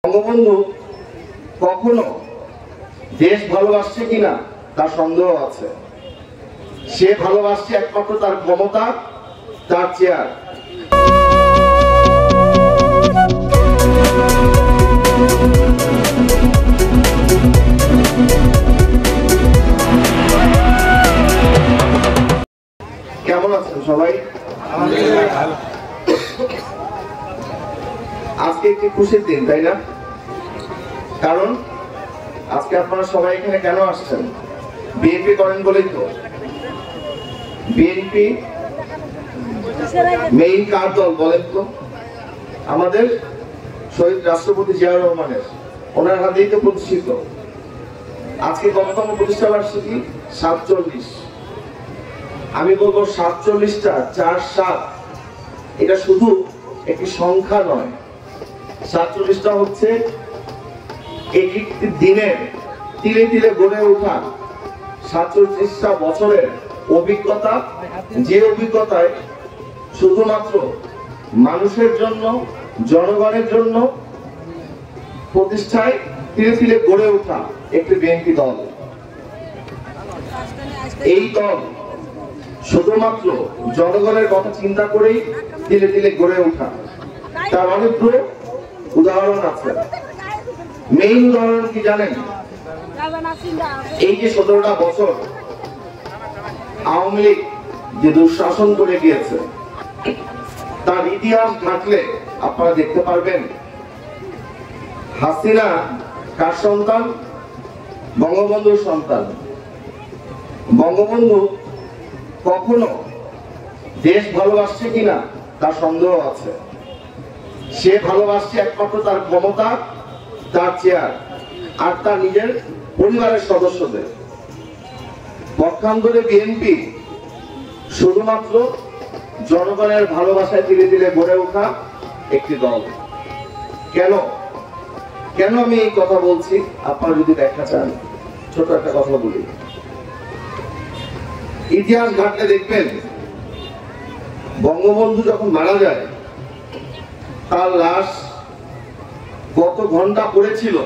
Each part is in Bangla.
বঙ্গবন্ধু কখনো দেশ ভালোবাসছে কিনা তার সন্দেহ আছে। সে ভালোবাসছে একমাত্র তার ক্ষমতা, তার চেয়ার। কেমন আছেন সবাই? আজকে একটি খুশির দিন, তাই না? কারণ আজকে আপনারা সবাই এখানে কেন আসছেন? বিএনপি করেন বলেই তো। বিএনপি মেইন কার দল বলেন তো? আমাদের শহীদ রাষ্ট্রপতি জিয়াউর রহমানের, ওনার হাতেই তো প্রতিষ্ঠিত। আজকে কততম প্রতিষ্ঠা বার্ষিকী? 47। আমি বলবো 47টা 4-7 এটা শুধু একটি সংখ্যা নয়। 47টা হচ্ছে একটি দিনের তিলে তিলে গড়ে ওঠা 47টা বছরের অভিজ্ঞতা, যে অভিজ্ঞতায় শুধুমাত্র মানুষের জন্য, জনগণের জন্য প্রতিষ্ঠায় তিলে তিলে গড়ে ওঠা একটি বিএনপি দল। এই দল শুধুমাত্র জনগণের কথা চিন্তা করেই তিলে তিলে গড়ে ওঠা। তার অনেকগুলো উদাহরণ আছে। মেইন উদাহরণ কি জানেন? এই যে 17টা বছর আওয়ামী লীগ যে দুঃশাসন করে গিয়েছে, তার ইতিহাস ঘাটলে আপনারা দেখতে পারবেন হাসিনা কার সন্তান? বঙ্গবন্ধুর সন্তান। বঙ্গবন্ধু কখনো দেশ ভালোবাসছে কিনা তার সন্দেহ আছে। সে ভালোবাসছে একমাত্র তার ক্ষমতা, তার চেয়ার আর তার নিজের পরিবারের সদস্যদের। পক্ষান্তরে বিএনপি শুধুমাত্র জনগণের ভালোবাসায় ধীরে ধীরে গড়ে ওঠা একটি দল। কেন কেন আমি এই কথা বলছি? আপনারা যদি দেখা চান, ছোট একটা কথা বলি। ইতিহাস ঘাটলে দেখবেন বঙ্গবন্ধু যখন মারা যায়, তার লাশ কত ঘন্টা পড়েছিল,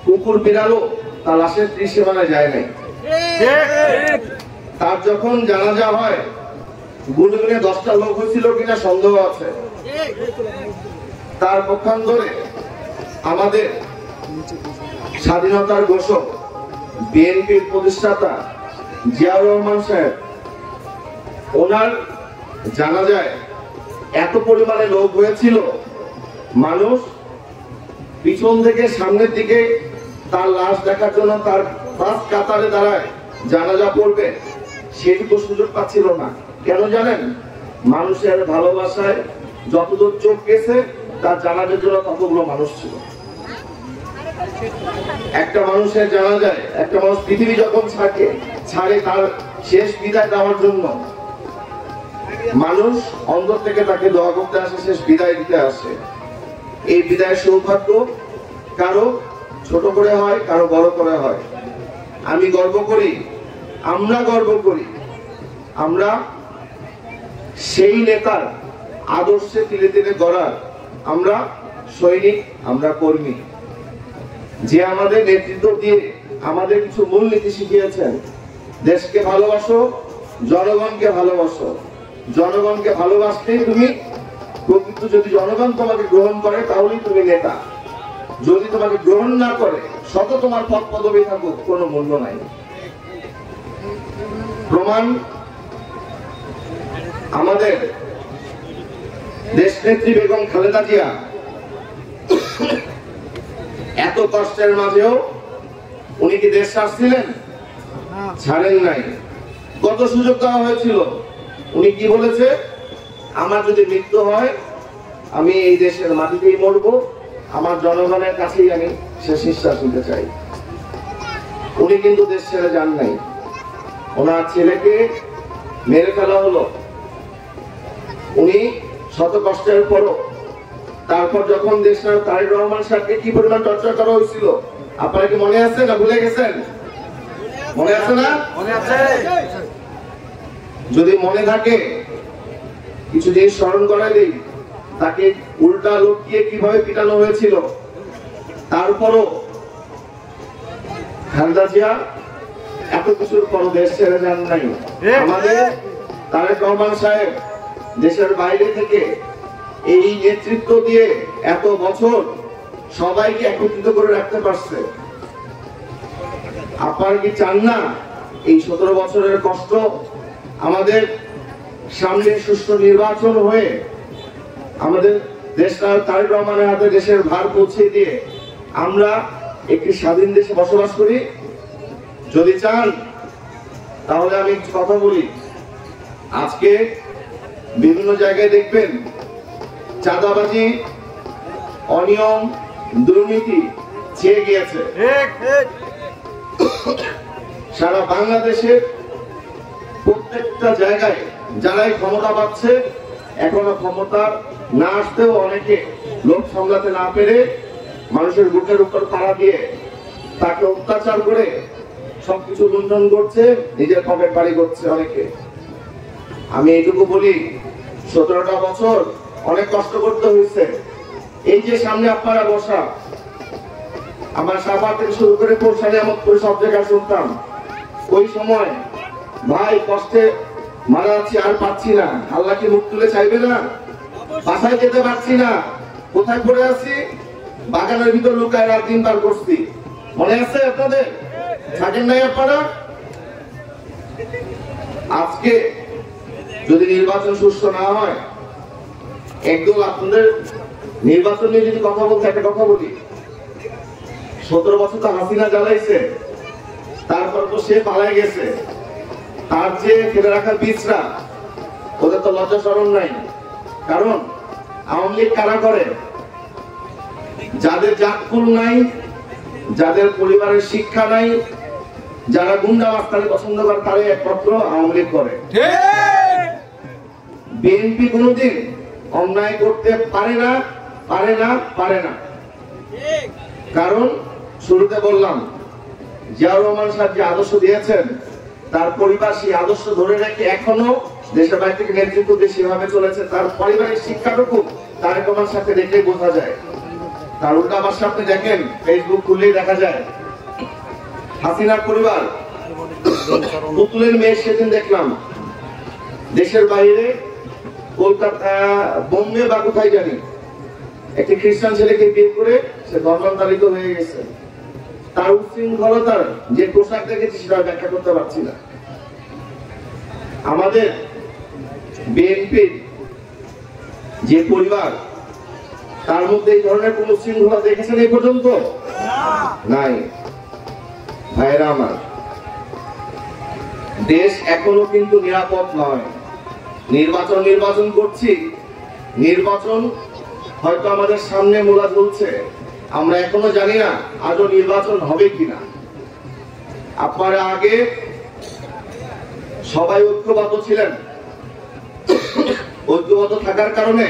কুকুর বিড়ালও তার লাশের ত্রিসীমানায় যায় নাই। তার যখন জানাজা হয়, গুনগুনে 10টা লোক হয়েছিল কিনা সন্দেহ আছে। তার পক্ষান্তরে আমাদের স্বাধীনতার ঘোষক বিএনপির প্রতিষ্ঠাতা জিয়াউর রহমান সাহেব, ওনার জানাজায় এত পরিমাণে লোক হয়েছিল, মানুষ পিছন থেকে সামনের দিকে তার লাশ দেখার জন্য তার পাঁচ কাতারে দাঁড়ায় জানাজা পড়বে, সেটুকু সুযোগ পাচ্ছিল না। কেন জানেন? মানুষের ভালোবাসায় যতদূর চোখ গেছে, তার জানাজার জন্য ততগুলো মানুষ ছিল। একটা মানুষের জানাজায়, একটা মানুষ পৃথিবী যখন ছাড়ে তার শেষ বিদায় দেওয়ার জন্য মানুষ অন্তর থেকে তাকে দোয়া করতে আসে, শেষ বিদায় দিতে আসে। এই বিদায়ের সৌভাগ্য কারো ছোট করে হয়, কারো বড় করে হয়। আমি গর্ব করি, আমরা গর্ব করি, আমরা সেই নেতার আদর্শে তিলে তিলে গড়ার আমরা সৈনিক, আমরা কর্মী, যে আমাদের নেতৃত্ব দিয়ে আমাদের কিছু মূলনীতি শিখিয়েছেন। দেশকে ভালোবাসো, জনগণকে ভালোবাসো। জনগণকে ভালোবাসতেই তুমি প্রকৃত, যদি জনগণ তোমাকে গ্রহণ করে তাহলেই তুমি নেতা। যদি তোমাকে গ্রহণ না করে, শত তোমার পদ পদবি থাকুক, কোনো মূল্য নাই। প্রমাণ আমাদের দেশনেত্রী বেগম খালেদা জিয়া এত কষ্টের মাঝেও উনি কি দেশ ছাড়ছিলেন? ছাড়েন নাই। কত সুযোগ দেওয়া হয়েছিল, উনি কি বলেছে? আমার যদি মৃত্যু হয়, আমি এই দেশের মাটিতেই মরবো, আমার জনগণের কাছেই আমি শেষ নিঃশ্বাস নিতে চাই। উনি কিন্তু দেশ ছেড়ে যান নাই। ওনার ছেলেকে মেরে ফেলা হলো, উনি শত কষ্টের পরও, তারপর যখন দেশের তারেক রহমান সাহেবকে কি পরিমাণ চর্চা করা হয়েছিল, আপনারা কি মনে আছে না ভুলে গেছেন? মনে আছে না? মনে আছে। যদি মনে থাকে, কিছু জিনিস স্মরণ করাই দিই। তাকে উল্টা লোক দিয়ে কিভাবে পিটানো হয়েছিল, তারপরও খালেদা জিয়া এত কিছুর পর দেশ ছেড়ে যান নাই। আমাদের তারেক রহমান সাহেব দেশের বাইরে থেকে এই নেতৃত্ব দিয়ে এত বছর সবাইকে একত্রিত করে রাখতে পারছে। আপনারা কি চান না এই 17 বছরের কষ্ট আমাদের সামনে সুষ্ঠু নির্বাচন হয়ে আমাদের দেশটা তারেক রহমানের হাতে দেশের ভার পৌঁছে দিয়ে আমরা একটি স্বাধীন দেশে বসবাস করি? যদি চান তাহলে আমি কথা বলি। আজকে বিভিন্ন জায়গায় দেখবেন চাঁদাবাজি, অনিয়ম, দুর্নীতি ছেয়ে গিয়েছে। সারা বাংলাদেশের প্রত্যেকটা জায়গায় যারাই ক্ষমতা পাচ্ছে, এখনো ক্ষমতা না আসতেও অনেকে লোক সামলাতে না পেরে মানুষের বুকের উপর পাড়া দিয়ে তাকে অত্যাচার করে সবকিছু লুণ্ঠন করছে, নিজের পকেট বাড়ি করছে অনেকে। আমি এইটুকু বলি, 17টা বছর অনেক কষ্ট করতে হয়েছে। এই যে সামনে আপনারা বসা, আমার সাফা থেকে শুরু করে পোরশানি আমত করে সব জায়গায় শুনতাম, ওই সময় ভাই কষ্টে মারা যাচ্ছি, আর পাচ্ছি না, আল্লাহ কি মুখ তুলে চাইবে না? বাসায় যেতে পারছি না, কোথায় পড়ে আছি? বাগানের ভিতর লুকায় রাত দিন পার করছি। মনে আছে আপনাদের? থাকেন নাই আপনারা? আজকে যদি নির্বাচন সুষ্ঠু না হয়, একদম আপনাদের নির্বাচন নিয়ে যদি কথা বলতে, একটা কথা বলি, 17 বছর তো হাসিনা জ্বালাইছে, তারপর তো সে পালাই গেছে। তার যে ফেলে রাখা বীজরা, ওদের তো লজ্জা শরম নাই। কারণ আওয়ামী লীগ কারা করে? যাদের জাতকুল নাই, যাদের পরিবারের শিক্ষা নাই, যারা গুন্ডা মাস্তানি পছন্দ করে, তারাই একমাত্র আওয়ামী লীগ করে। বিএনপি কোনোদিন অন্যায় করতে পারে না, পারে না, পারে না। কারণ শুরুতে বললাম, জিয়াউর রহমান সাহেব যে আদর্শ দিয়েছেন, তার পরিবার সেই আদর্শ ধরে রেখে এখনো দেশের বাইরে থেকে নেতৃত্ব দিয়ে সেভাবে চলেছে। তার পরিবারের শিক্ষাটুকু তারেক রহমান সাথে দেখলেই বোঝা যায়। তার উল্টা আমার সামনে দেখেন, ফেসবুক খুললেই দেখা যায় হাসিনার পরিবার। পুতুলের মেয়ে সেদিন দেখলাম দেশের বাইরে কলকাতা, বোম্বে বা কোথায় জানি, একটি খ্রিস্টান ছেলেকে বিয়ে করে সে ধর্মান্তরিত হয়ে গেছে। তার উচ্ছৃঙ্খলতার যে পোশাক দেখেছি সেটা ব্যাখ্যা করতে পারছি না। আমাদের বিএনপির যে পরিবার, তার মধ্যে এই ধরনের কোন শৃঙ্খলা দেখেছেন এই পর্যন্ত? নাই। ভাইরা আমার, দেশ এখনো কিন্তু নিরাপদ নয়। নির্বাচন করছি, নির্বাচন হয়তো আমাদের সামনে মূলা ঝুলছে, আমরা এখনো জানি না আজও নির্বাচন হবে কিনা। আপনারা আগে সবাই ঐক্যবদ্ধ ছিলেন, ঐক্যবদ্ধ থাকার কারণে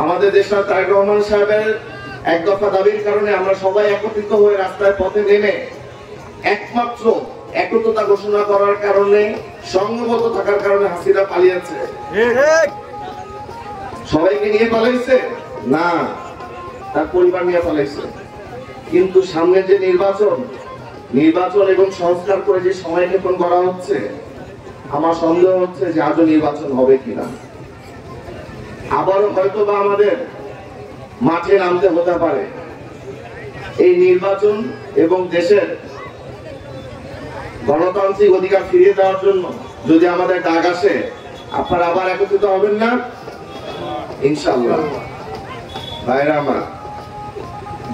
আমাদের দেশের তারেক রহমান সাহেবের এক দফা দাবির কারণে আমরা সবাই একত্রিত হয়ে রাস্তায় পথে নেমে একমাত্র একত্রতা ঘোষণা করার কারণে, সংঘবদ্ধ থাকার কারণে হাসিনা পালিয়েছে। সবাইকে নিয়ে পালাইছে না, তার পরিবার নিয়ে পালাইছে। কিন্তু সামনে যে নির্বাচন এবং সংস্কার করে যে সময় ক্ষেপণ করা হচ্ছে, আমার সন্দেহ হচ্ছে যে আজও নির্বাচন হবে কিনা। আবারও হয়তো বা আমাদের মাঠে নামতে হতে পারে। এই নির্বাচন এবং দেশের গণতান্ত্রিক অধিকার ফিরিয়ে দেওয়ার জন্য যদি আমাদের ডাক আসে, আপনারা আবার একত্রিত হবেন না? ইনশাআল্লাহ। ভাইরা আমার,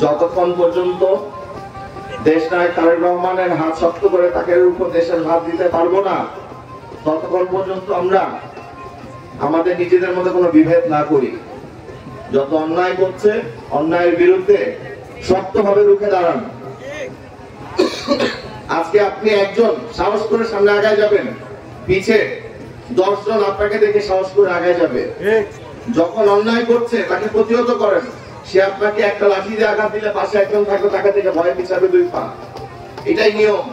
যতক্ষণ পর্যন্ত দেশ নায়ক তারেক রহমানের হাত শক্ত করে তাকে উপর দেশের ভাত দিতে পারবো না, ততক্ষণ পর্যন্ত আমরা আমাদের নিজেদের মধ্যে কোনো বিভেদ না করি। যত অন্যায় করছে, অন্যায়ের বিরুদ্ধে শক্তভাবে রুখে দাঁড়ান। আজকে আপনি একজন সাহস করে সামনে আগায় যাবেন, পিছে 10 জন আপনাকে দেখে সাহস করে আগায় যাবে। যখন অন্যায় করছে তাকে প্রতিহত করেন, সে আপনাকে একটা লাঠি দিয়ে আঘাত দিলে পাশে একজন থাকবে, তাকে থেকে ভয়ে পিছাবে 2 পা। এটাই নিয়ম।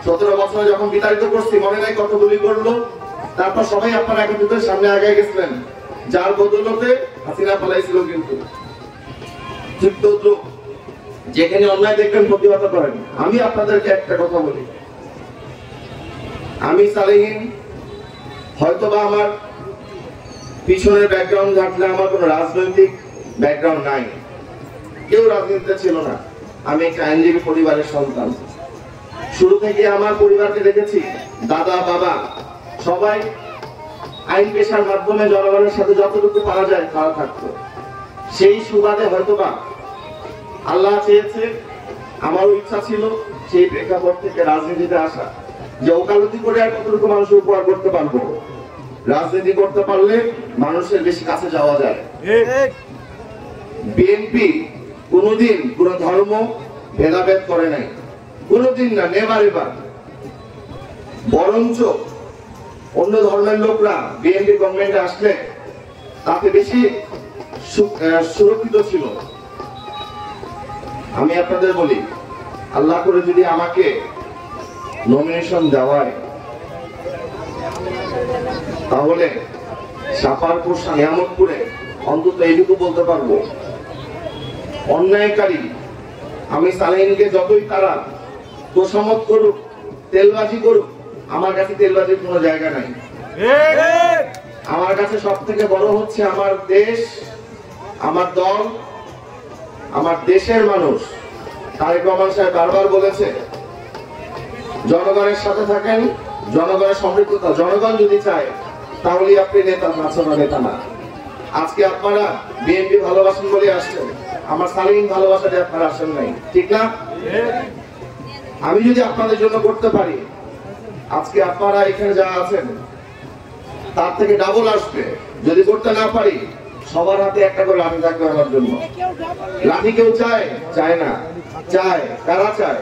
17 বছরে যখন বিতাড়িত করছি, মনে নাই কত গুলি করলো? তারপর সবাই আপনারা একত্রিত সামনে আগায় গেছিলেন, যার বদৌলতে হাসিনা পালাইছিল। কিন্তু চিত্তদ্রুপ, যেখানে অন্যায় দেখবেন প্রতিহত করেন। আমি আপনাদেরকে একটা কথা বলি, আমি সালেহীন, হয়তোবা আমার পিছনের ব্যাকগ্রাউন্ড ঘাটলে আমার কোনো রাজনৈতিক ব্যাকগ্রাউন্ড নাই, কেউ রাজনীতিতে ছিল না। আমি একটা আইনজীবী পরিবারের সন্তান। শুরু থেকে আমার পরিবারকে দেখেছি, দাদা বাবা সবাই আইন পেশার মাধ্যমে জনগণের সাথে যতটুকু পারা যায় তারা থাকতো। সেই সুবাদে হয়তোবা আল্লাহ চেয়েছে, আমারও ইচ্ছা ছিল সেই প্রেক্ষাপট থেকে রাজনীতিতে আসা, যে ওকালতি করে আর কতটুকু মানুষের উপকার করতে পারবো। রাজনীতি করতে পারলে মানুষের বেশি কাছে যাওয়া যায়। বিএনপি কোনোদিন কোন ধর্ম ভেদাভেদ করে নাই, কোনোদিন না, নেভার এভার। বরঞ্চ অন্য ধর্মের লোকরা বিএনপি গভর্নমেন্টে আসলে তাতে বেশি সুরক্ষিত ছিল। আমি আপনাদের বলি, আল্লাহ করে যদি আমাকে নমিনেশন দেওয়ায়, তাহলে সাপারপুর নিয়ামতপুরে অন্তত এইটুকু বলতে পারবো, অন্যায়কারী আমি সালেহিনকে যতই তারা তোষামত করুক, তেলবাজি করুক, আমার কাছে তেলবাজির কোনো জায়গা নাই। আমার কাছে সব থেকে বড় হচ্ছে আমার দেশ, আমার দল, আমার দেশের মানুষ। তারেক রহমান সাহেব বারবার বলেছে, জনগণের সাথে থাকেন, জনগণের সমৃদ্ধতা। জনগণ যদি চায় তাহলে আপনি নেতা, নাচনা নেতা না। আজকে আপনারা বিএনপি ভালোবাসেন বলে আসছেন, আমার সালেহীন ভালোবাসাতে আপনারা আসেন নাই, ঠিক না? আমি যদি আপনাদের জন্য করতে পারি, আজকে আপনারা এখানে যা আছেন তার থেকে ডাবল আসবে। যদি করতে না পারি, সবার হাতে একটা করে লাঠি থাকবে আমার জন্য। লাঠি কেউ চায়? চায় না। চায় কারা? চায়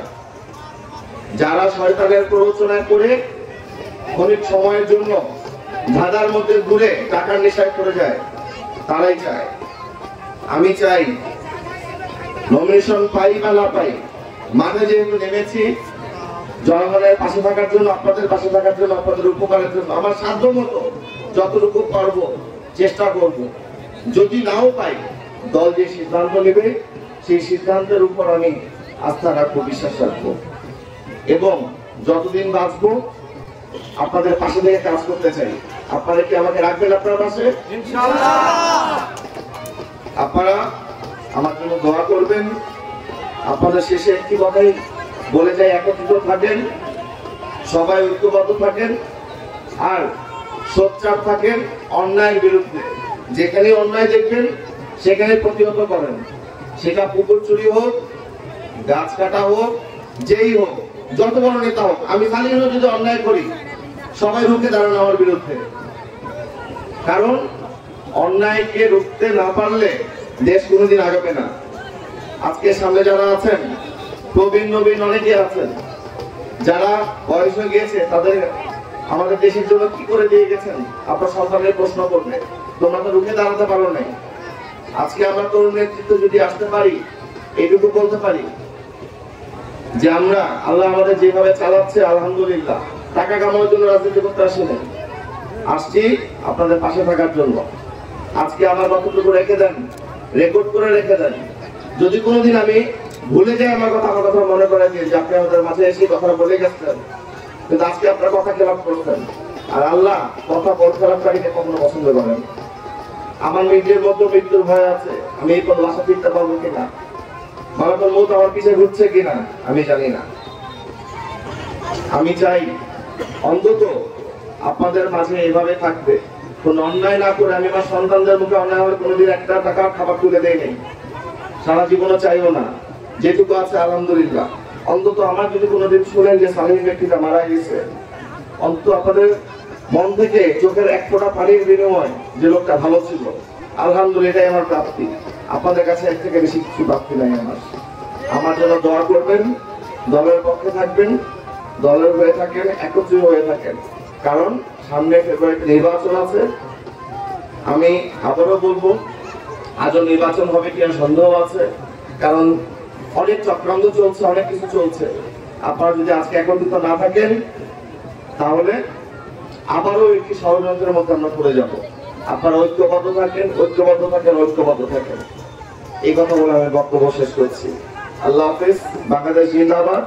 যারা শয়তানের প্ররোচনায় করে ক্ষণিক সময়ের জন্য ধাঁধার মধ্যে ঘুরে টাকার নেশায় করে যায়, তারাই চায়। আমি চাই নমিনেশন পাই বা না পাই, মাঠে যেহেতু নেমেছি জনগণের পাশে থাকার জন্য, আপনাদের পাশে থাকার জন্য, আপনাদের উপকারের জন্য আমার সাধ্য মতো যতটুকু পারবো চেষ্টা করব। যদি নাও পাই, দল যে সিদ্ধান্ত নেবে সেই সিদ্ধান্তের উপর আমি আস্থা রাখবো, বিশ্বাস রাখবো, এবং যতদিন বাঁচবো আপনাদের পাশে থেকে কাজ করতে চাই। আপনারা কি আমাকে রাখবেন আপনার পাশে? ইনশাআল্লাহ। আপনারা আমার জন্য দোয়া করবেন। আপনাদের শেষে একটি কথাই বলে যাই, একত্রিত থাকেন, সবাই ঐক্যবদ্ধ থাকেন, আর সোচ্চার থাকেন অন্যায়ের বিরুদ্ধে। যেখানে অন্যায় দেখবেন সেখানে প্রতিহত করেন, সেটা পুকুর চুরি হোক, গাছ কাটা হোক, যেই হোক, যত বড় নেতা হোক। আমি খালি যদি অন্যায় করি, সবাই রুখে দাঁড়ান আমার বিরুদ্ধে। কারণ অন্যায়কে রুখতে না পারলে দেশ কোনোদিন আগাবে না। আজকে সামনে যারা আছেন, প্রবীণ নবীন অনেকে আছেন, যারা বয়স হয়ে গিয়েছে, তাদের আমাদের দেশের জন্য কি করে দিয়ে গেছেন আপনার সন্তানের প্রশ্ন করবে। তোমরা তো রুখে দাঁড়াতে পারো নাই। আজকে আমরা তরুণ নেতৃত্ব যদি আসতে পারি, এইটুকু বলতে পারি যে আমরা, আল্লাহ আমাদের যেভাবে চালাচ্ছে আলহামদুলিল্লাহ, টাকা কামানোর জন্য রাজনীতি করতে আসিনি, আসছি আপনাদের পাশে থাকার জন্য। আজকে আমার কতটুকু রেখে দেন, রেকর্ড করে রেখে দেন। যদি কোনোদিন আমি ভুলে যাই আমার কথা মনে করে দিয়ে যে আপনি আমাদের মাঝে এসে কথা বলে গেছেন, কিন্তু আজকে আপনার কথা খেলাপ করছেন। আর আল্লাহ কথা বরখেলাপকারীকে কখনো পছন্দ করেন। আমার নিজের মধ্যে মৃত্যুর ভয় আছে, আমি এই পথ বাসা ফিরতে পারবো কিনা, মালাকুল মউত আমার পিছিয়ে ঘুরছে কিনা আমি জানি না। আমি চাই অন্তত আপনাদের মাঝে এভাবে থাকবে, কোন অন্যায় না করে। আমি আমার সন্তানদের মুখে অন্যায় হলে কোনোদিন একটা টাকার খাবার তুলে দেয় নেই, সারা জীবনও চাইও না। যেটুকু আছে আলহামদুলিল্লাহ। অন্তত আমার যদি কোনোদিন শুনেন যে সালেহীন ব্যক্তিটা মারা গেছে, অন্তত আপনাদের মন থেকে চোখের এক ফোঁটা পানির বিনিময় যে লোকটা ভালো ছিল, আলহামদুলিল্লাহ, এটাই আমার প্রাপ্তি। আপনাদের কাছে এর থেকে বেশি কিছু প্রাপ্তি নাই আমার। আমার জন্য দোয়া করবেন, দলের পক্ষে থাকবেন, দলের হয়ে থাকেন, একত্রিত হয়ে থাকেন। কারণ সামনে ফেব্রুয়ারিতে নির্বাচন আছে। আমি আবারও বলবো, আজও নির্বাচন হবে কিনা সন্দেহ আছে, কারণ অনেক চক্রান্ত চলছে, অনেক কিছু চলছে। আপনারা যদি আজকে একত্রিত না থাকেন, তাহলে আবারও একটি ষড়যন্ত্রের মধ্যে আমরা পড়ে যাব। আপনারা ঐক্যবদ্ধ থাকেন, ঐক্যবদ্ধ থাকেন, ঐক্যবদ্ধ থাকেন। এই কথা বলে আমি বক্তব্য শেষ করছি। আল্লাহ হাফেজ। বাংলাদেশ জিন্দাবাদ।